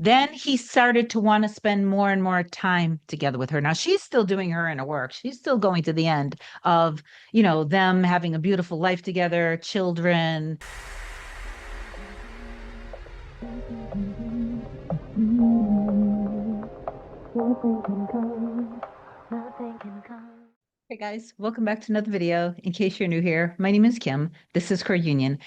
Then he started to want to spend more and more time together with her. Now she's still doing her inner work. She's still going to the end of, them having a beautiful life together, children. Hey guys, welcome back to another video. In case you're new here, my name is Kim. This is Core Union.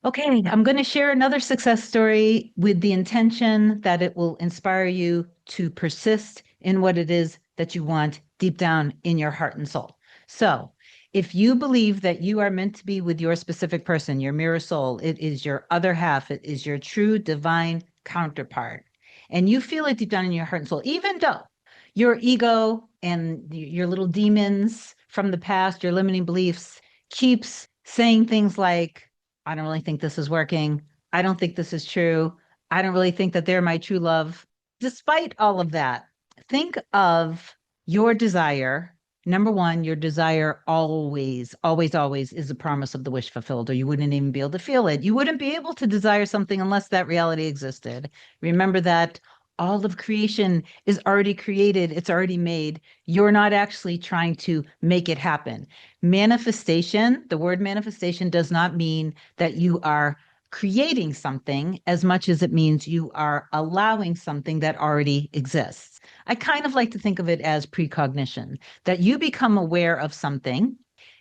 Okay, I'm going to share another success story with the intention that it will inspire you to persist in what it is that you want deep down in your heart and soul. So, if you believe that you are meant to be with your specific person, your mirror soul, it is your other half, it is your true divine counterpart, and you feel it deep down in your heart and soul, even though your ego and your little demons from the past, your limiting beliefs, keeps saying things like, I don't really think this is working. I don't think this is true. I don't really think that they're my true love. Despite all of that, think of your desire. Number one, your desire always, always, always is a promise of the wish fulfilled, or you wouldn't even be able to feel it. You wouldn't be able to desire something unless that reality existed. Remember that all of creation is already created, it's already made. You're not actually trying to make it happen. Manifestation, the word manifestation does not mean that you are creating something as much as it means you are allowing something that already exists. I kind of like to think of it as precognition, that you become aware of something,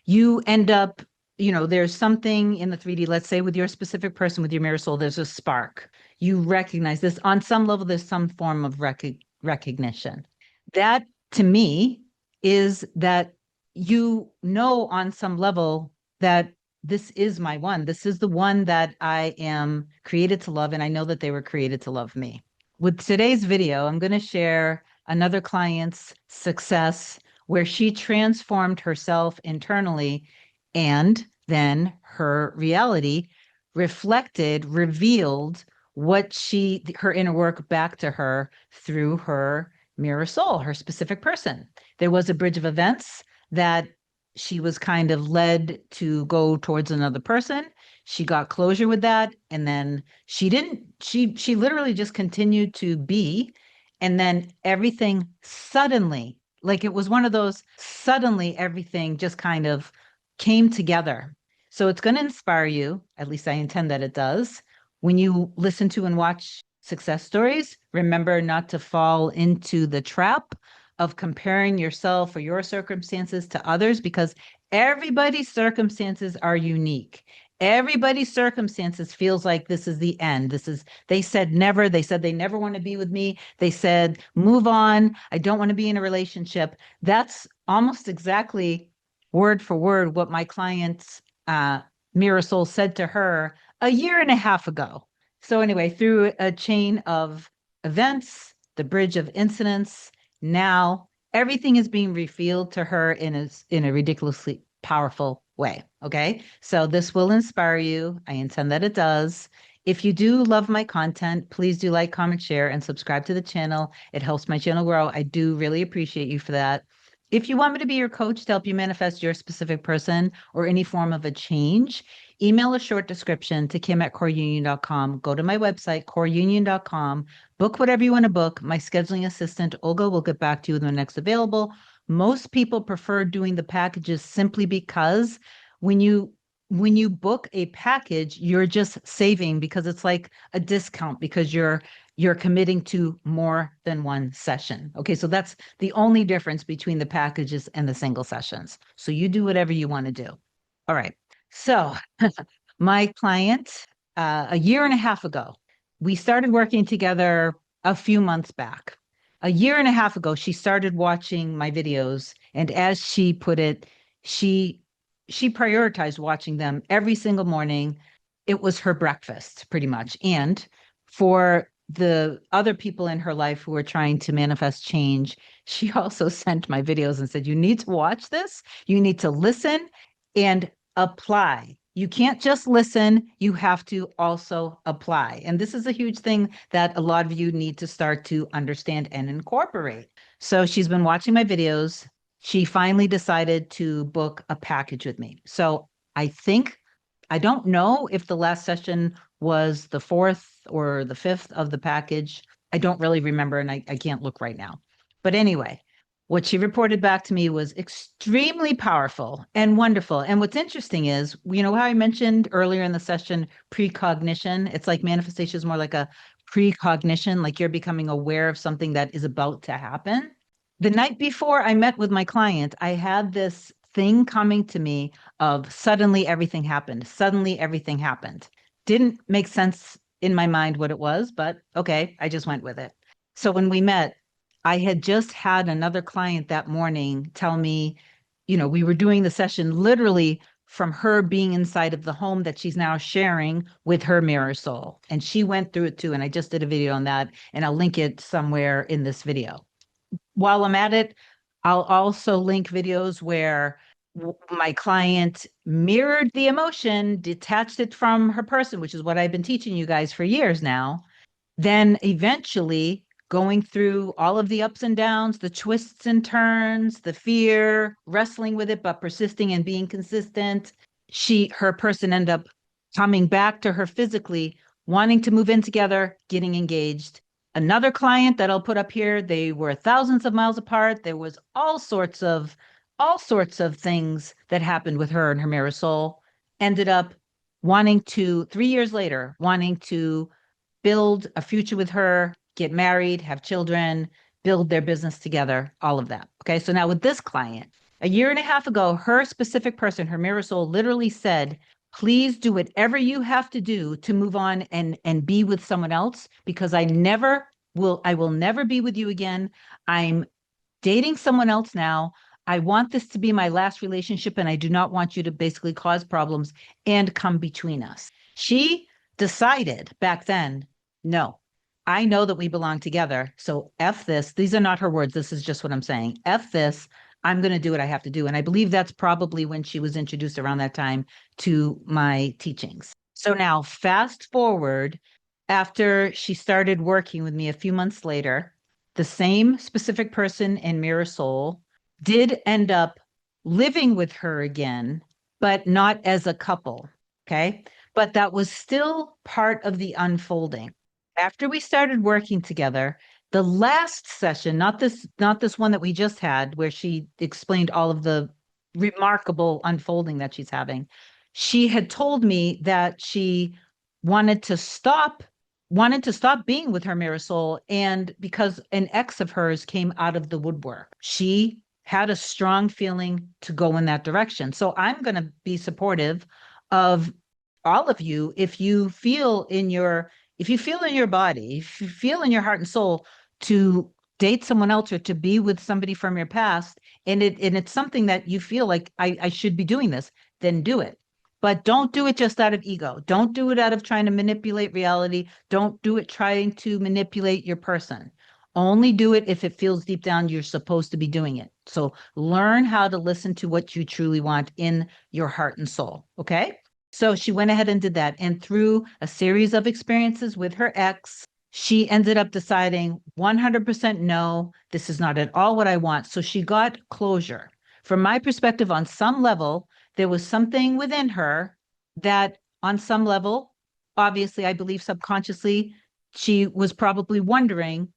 you end up, there's something in the 3D, let's say with your specific person, with your mirror soul, there's a spark. You recognize this on some level, there's some form of recognition. That to me is that you know on some level that this is my one. This is the one that I am created to love, and I know that they were created to love me. With today's video, I'm going to share another client's success where she transformed herself internally, and then her reality reflected, revealed her inner work back to her through her mirror soul, her specific person. There was a bridge of events that she was kind of led to go towards another person. She got closure with that, and then she literally just continued to be, and then everything suddenly, like it was one of those suddenly everything just kind of came together. So it's going to inspire you, at least I intend that it does. When you listen to and watch success stories, remember not to fall into the trap of comparing yourself or your circumstances to others, because everybody's circumstances are unique. Everybody's circumstances feels like this is the end. They said never. They said they never want to be with me. They said, move on. I don't want to be in a relationship. That's almost exactly word for word what my client's mirror soul said to her a year and a half ago. So anyway, through a chain of events, the bridge of incidents, now everything is being revealed to her in a ridiculously powerful way. Okay. So this will inspire you. I intend that it does. If you do love my content, please do like, comment, share, and subscribe to the channel. It helps my channel grow. I do really appreciate you for that. If you want me to be your coach to help you manifest your specific person or any form of a change, email a short description to kim@coreunion.com. Go to my website, coreunion.com. Book whatever you want to book. My scheduling assistant, Olga, will get back to you when the next available. Most people prefer doing the packages simply because when you book a package, you're just saving, because it's like a discount, because you're committing to more than one session. Okay, so that's the only difference between the packages and the single sessions. So you do whatever you want to do. All right. So my client, a year and a half ago, we started working together a few months back. A year and a half ago, she started watching my videos, and as she put it, she prioritized watching them every single morning. It was her breakfast, pretty much. And for the other people in her life who were trying to manifest change, she also sent my videos and said, you need to watch this, you need to listen and apply. You can't just listen, you have to also apply. And this is a huge thing that a lot of you need to start to understand and incorporate. So she's been watching my videos. She finally decided to book a package with me. So I don't know if the last session was the fourth or the fifth of the package. I don't really remember, and I can't look right now. But anyway, what she reported back to me was extremely powerful and wonderful. And what's interesting is, you know, how I mentioned earlier in the session, precognition. It's like manifestation is more like a precognition, like you're becoming aware of something that is about to happen. The night before I met with my client, I had this thing coming to me of suddenly everything happened. Suddenly everything happened. Didn't make sense in my mind what it was, but okay, I just went with it. So when we met, I had just had another client that morning tell me, you know, we were doing the session literally from her being inside of the home that she's now sharing with her mirror soul. And she went through it too. And I just did a video on that, and I'll link it somewhere in this video. While I'm at it, I'll also link videos where my client mirrored the emotion, detached it from her person, which is what I've been teaching you guys for years now. Then eventually going through all of the ups and downs, the twists and turns, the fear, wrestling with it, but persisting and being consistent. Her person ended up coming back to her physically, wanting to move in together, getting engaged. Another client that I'll put up here, they were thousands of miles apart. There was all sorts of things that happened with her and her mirror soul. Ended up wanting to, 3 years later, wanting to build a future with her, get married, have children, build their business together, all of that. Okay. So now with this client, a year and a half ago, her specific person, her mirror soul, literally said, please do whatever you have to do to move on and be with someone else, because I will never be with you again. I'm dating someone else now. I want this to be my last relationship, and I do not want you to basically cause problems and come between us. She decided back then, no, I know that we belong together. So F this. These are not her words. This is just what I'm saying. F this. I'm going to do what I have to do. And I believe that's probably when she was introduced around that time to my teachings. So now, fast forward, after she started working with me a few months later, the same specific person in Mirror Soul did end up living with her again, but not as a couple. Okay. But that was still part of the unfolding. After we started working together, the last session, not this one that we just had, where she explained all of the remarkable unfolding that she's having, she had told me that she wanted to stop wanted to stop being with her mirror soul, and because an ex of hers came out of the woodwork, she had a strong feeling to go in that direction. So I'm going to be supportive of all of you. If you feel in your body, if you feel in your heart and soul to date someone else or to be with somebody from your past, and it's something that you feel like I should be doing this, then do it. But don't do it just out of ego. Don't do it out of trying to manipulate reality. Don't do it trying to manipulate your person. Only do it if it feels deep down you're supposed to be doing it. So learn how to listen to what you truly want in your heart and soul. Okay. So she went ahead and did that. And through a series of experiences with her ex, she ended up deciding 100% no, this is not at all what I want. So she got closure. From my perspective, on some level, there was something within her that, on some level, obviously, I believe subconsciously, she was probably wondering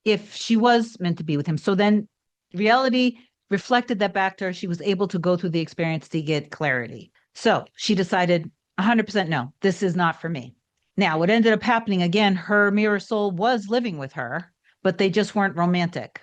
if she was meant to be with him. So then reality reflected that back to her. She was able to go through the experience to get clarity. So she decided 100% no, this is not for me. Now, what ended up happening again, her mirror soul was living with her, but they just weren't romantic.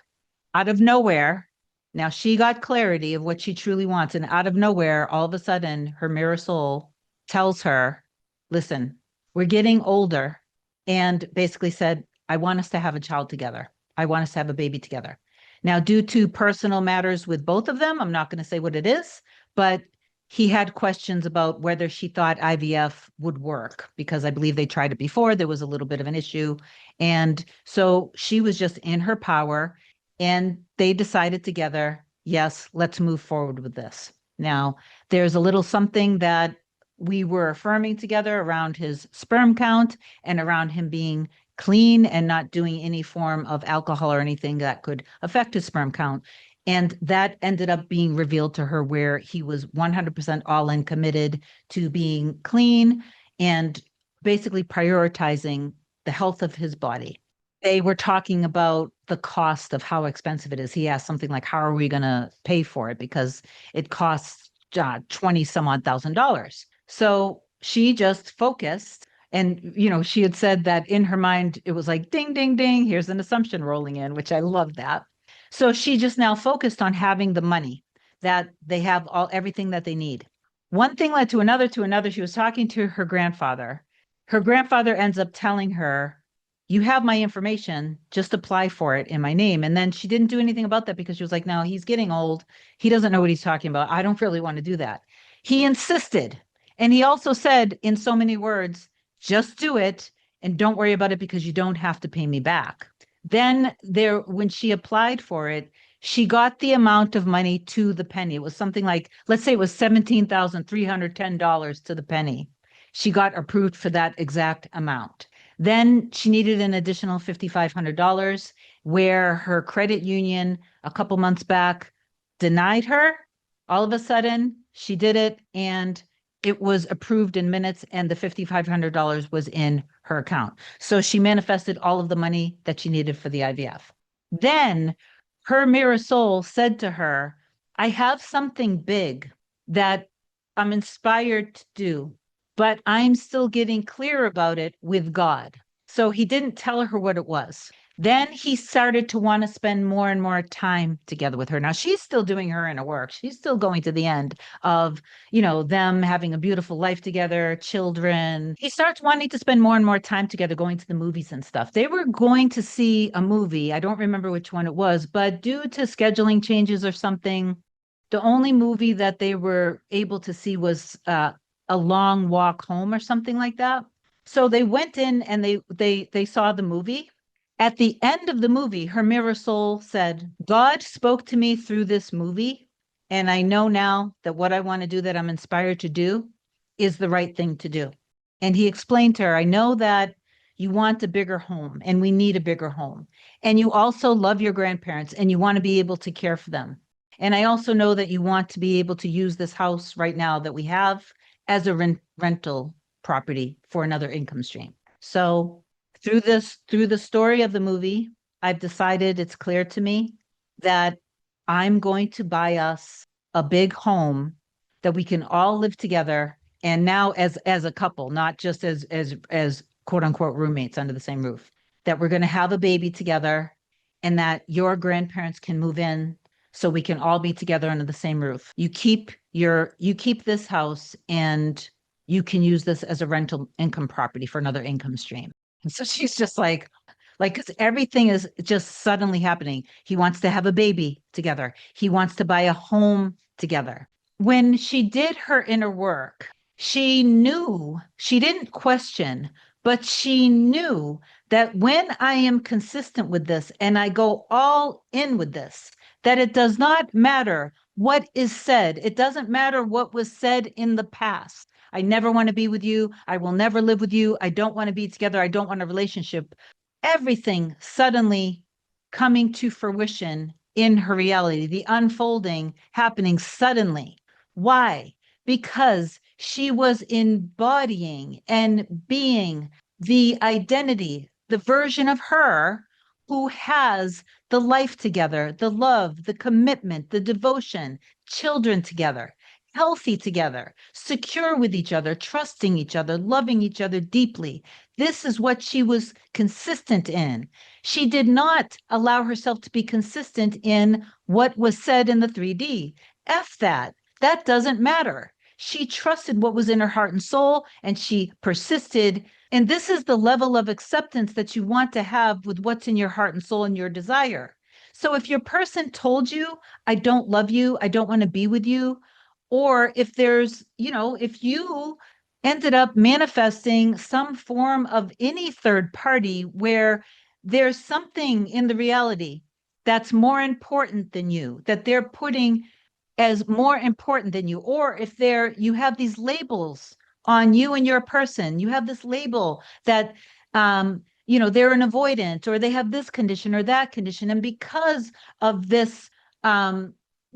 Out of nowhere, now she got clarity of what she truly wants. And out of nowhere, all of a sudden, her mirror soul tells her, listen, we're getting older. And basically said, I want us to have a child together. I want us to have a baby together. Now, due to personal matters with both of them, I'm not going to say what it is, but he had questions about whether she thought IVF would work, because I believe they tried it before. There was a little bit of an issue. And so she was just in her power, and they decided together, yes, let's move forward with this. Now, there's a little something that we were affirming together around his sperm count and around him being clean and not doing any form of alcohol or anything that could affect his sperm count. And that ended up being revealed to her, where he was 100% all in committed to being clean and basically prioritizing the health of his body. They were talking about the cost of how expensive it is. He asked something like, how are we going to pay for it? Because it costs 20 some odd $1,000. So she just focused. And, she had said that in her mind, it was like, ding, ding, ding, here's an assumption rolling in, which I love that. So she just now focused on having the money, that they have everything that they need. One thing led to another, to another. She was talking to her grandfather. Her grandfather ends up telling her, you have my information, just apply for it in my name. And then she didn't do anything about that because she was like, no, he's getting old. He doesn't know what he's talking about. I don't really want to do that. He insisted. And he also said in so many words, just do it and don't worry about it because you don't have to pay me back. Then when she applied for it, she got the amount of money to the penny. It was something like, let's say it was $17,310 to the penny. She got approved for that exact amount. Then she needed an additional $5,500 where her credit union a couple months back denied her. All of a sudden, she did it and it was approved in minutes and the $5,500 was in her account. So she manifested all of the money that she needed for the IVF. Then her mirror soul said to her, I have something big that I'm inspired to do, but I'm still getting clear about it with God. So he didn't tell her what it was. Then he started to want to spend more and more time together with her. Now she's still doing her inner work. She's still going to the end of, them having a beautiful life together, children. He starts wanting to spend more and more time together, going to the movies and stuff. They were going to see a movie. I don't remember which one it was, but due to scheduling changes or something, the only movie that they were able to see was a long walk home or something like that. So they went in and they saw the movie. At the end of the movie, her mirror soul said, God spoke to me through this movie, and I know now that what I want to do, that I'm inspired to do, is the right thing to do. And he explained to her, I know that you want a bigger home and we need a bigger home. And you also love your grandparents and you want to be able to care for them. And I also know that you want to be able to use this house right now that we have as a rental property for another income stream. So through the story of the movie, I've decided, it's clear to me that I'm going to buy us a big home that we can all live together. And now as a couple, not just as quote unquote roommates under the same roof, that we're going to have a baby together and that your grandparents can move in so we can all be together under the same roof. You keep this house and you can use this as a rental income property for another income stream. And so she's just like, because everything is just suddenly happening. He wants to have a baby together. He wants to buy a home together. When she did her inner work, she knew, she didn't question, but she knew that when I am consistent with this and I go all in with this, that it does not matter what is said. It doesn't matter what was said in the past. I never want to be with you. I will never live with you. I don't want to be together. I don't want a relationship. Everything suddenly coming to fruition in her reality, the unfolding happening suddenly. Why? Because she was embodying and being the identity, the version of her who has the life together, the love, the commitment, the devotion, children together, healthy together, secure with each other, trusting each other, loving each other deeply. This is what she was consistent in. She did not allow herself to be consistent in what was said in the 3D. F that. That doesn't matter. She trusted what was in her heart and soul, and she persisted. And this is the level of acceptance that you want to have with what's in your heart and soul and your desire. So if your person told you, I don't love you, I don't want to be with you, or if if you ended up manifesting some form of any third party where there's something in the reality that's more important than you, that they're putting as more important than you, or if you have these labels on you and your person, you have this label that they're an avoidant or they have this condition or that condition, and because of this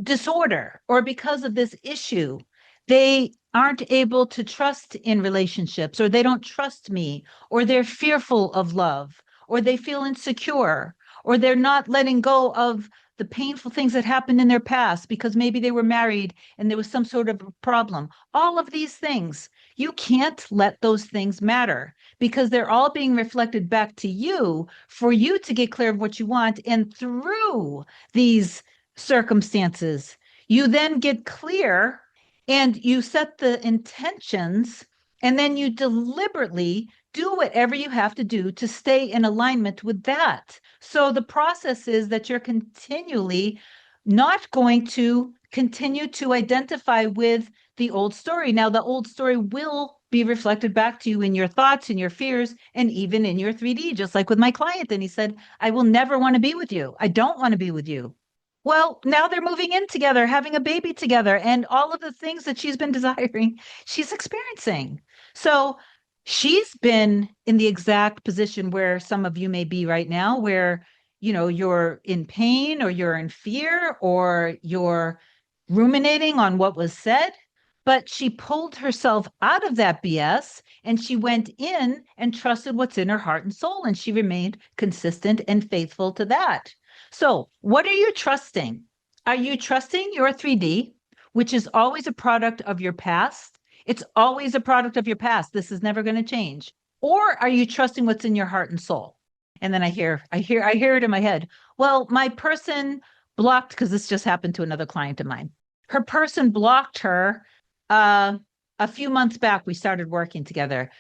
disorder or because of this issue, they aren't able to trust in relationships, or they don't trust me, or they're fearful of love, or they feel insecure, or they're not letting go of the painful things that happened in their past because maybe they were married and there was some sort of problem. All of these things, you can't let those things matter because they're all being reflected back to you for you to get clear of what you want. And through these circumstances, you then get clear and you set the intentions, and then you deliberately do whatever you have to do to stay in alignment with that. So the process is that you're continually not going to continue to identify with the old story. Now, the old story will be reflected back to you in your thoughts, in your fears, and even in your 3D, just like with my client. And he said, I will never want to be with you. I don't want to be with you. Well, now they're moving in together, having a baby together, and all of the things that she's been desiring, she's experiencing. So she's been in the exact position where some of you may be right now, where, you're in pain or you're in fear or you're ruminating on what was said. But she pulled herself out of that BS and she went in and trusted what's in her heart and soul. And she remained consistent and faithful to that. So, what are you trusting? Are you trusting your 3D, which is always a product of your past? It's always a product of your past. This is never going to change. Or are you trusting what's in your heart and soul? And then I hear it in my head. Well, my person blocked, because this just happened to another client of mine. Her person blocked her a few months back. We started working together.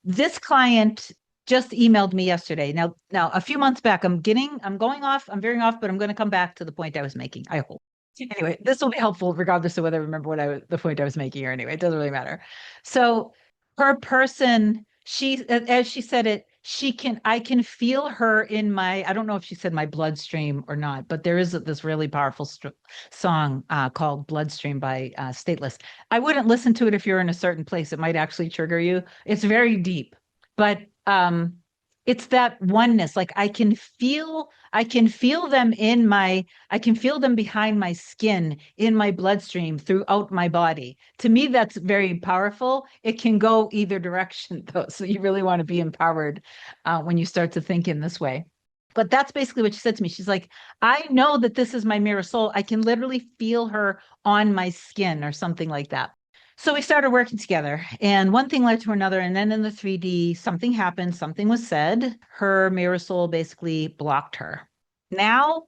This client just emailed me yesterday. Now, a few months back, I'm veering off, but I'm going to come back to the point I was making, I hope. Anyway, this will be helpful regardless of whether I remember the point I was making, or anyway, it doesn't really matter. So her person, as she said it, I can feel her in I don't know if she said my bloodstream or not, but there is this really powerful song called Bloodstream by Stateless. I wouldn't listen to it if you're in a certain place. It might actually trigger you. It's very deep, but it's that oneness. Like I can feel them I can feel them behind my skin, in my bloodstream, throughout my body. To me, that's very powerful. It can go either direction though. So you really want to be empowered when you start to think in this way. But that's basically what she said to me. She's like, I know that this is my mirror soul. I can literally feel her on my skin or something like that. So we started working together, and one thing led to another. And then in the 3D, something happened, something was said. Her mirror soul basically blocked her. Now,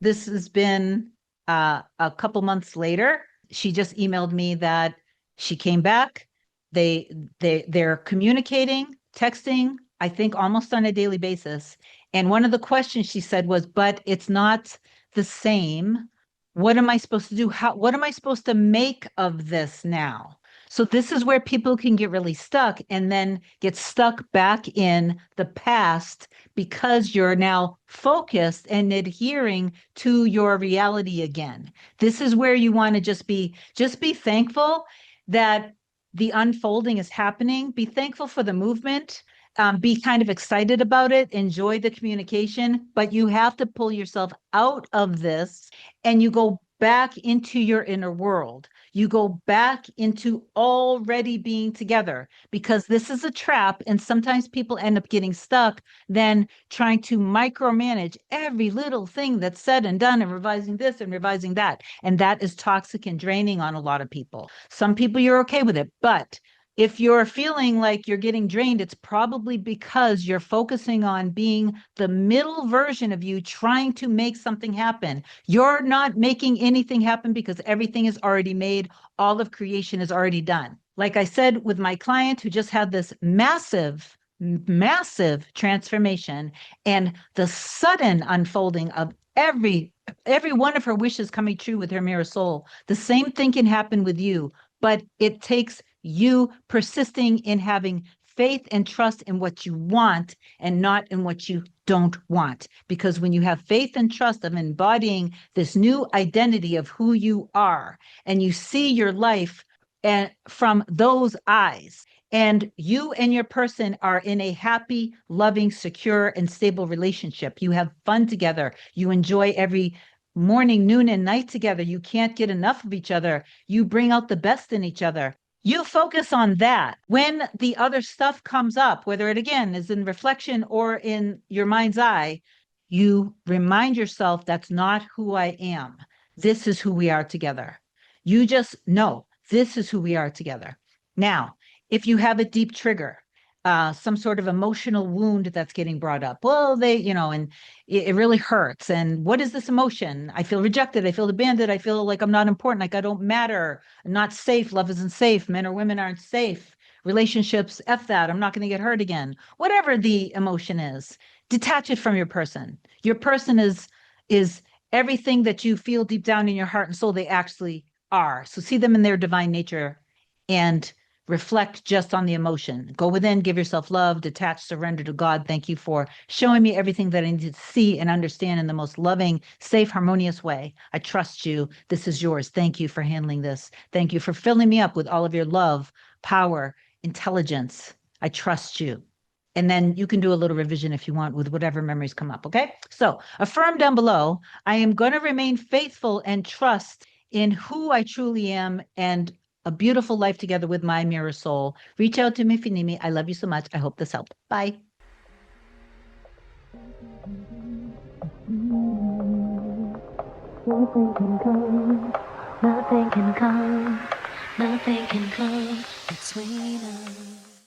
this has been a couple months later. She just emailed me that she came back. They're communicating, texting, I think almost on a daily basis. And one of the questions she said was, but it's not the same. What am I supposed to do? What am I supposed to make of this now? So this is where people can get really stuck and then get stuck back in the past because you're now focused and adhering to your reality again. This is where you want to just be thankful that the unfolding is happening. Be thankful for the movement. Be kind of excited about it, enjoy the communication, but you have to pull yourself out of this and you go back into your inner world. You go back into already being together, because this is a trap. And sometimes people end up getting stuck then trying to micromanage every little thing that's said and done and revising this and revising that. And that is toxic and draining on a lot of people. Some people, you're okay with it, but if you're feeling like you're getting drained, it's probably because you're focusing on being the middle version of you, trying to make something happen. You're not making anything happen because everything is already made. All of creation is already done. Like I said with my client who just had this massive transformation and the sudden unfolding of every one of her wishes coming true with her mirror soul. The same thing can happen with you, but it takes you persisting in having faith and trust in what you want and not in what you don't want. Because when you have faith and trust of embodying this new identity of who you are, and you see your life and from those eyes, and you and your person are in a happy, loving, secure, and stable relationship. You have fun together. You enjoy every morning, noon, and night together. You can't get enough of each other. You bring out the best in each other. You focus on that. When the other stuff comes up, whether it again is in reflection or in your mind's eye, you remind yourself that's not who I am. This is who we are together. You just know this is who we are together. Now, if you have a deep trigger, some sort of emotional wound that's getting brought up, well, and it really hurts. And what is this emotion? I feel rejected. I feel abandoned. I feel like I'm not important, like I don't matter, not safe. Love isn't safe. Men or women aren't safe. Relationships, F that. I'm not going to get hurt again. Whatever the emotion is, detach it from your person. Your person is everything that you feel deep down in your heart and soul they actually are. So see them in their divine nature and reflect just on the emotion. Go within, give yourself love, detach, surrender to God. Thank you for showing me everything that I need to see and understand in the most loving, safe, harmonious way. I trust you. This is yours. Thank you for handling this. Thank you for filling me up with all of your love, power, intelligence. I trust you. And then you can do a little revision if you want with whatever memories come up. Okay. So affirm down below, I am going to remain faithful and trust in who I truly am and a beautiful life together with my mirror soul. Reach out to me if you need me. I love you so much. I hope this helped. Bye. Nothing can come, nothing can come, nothing can come between us.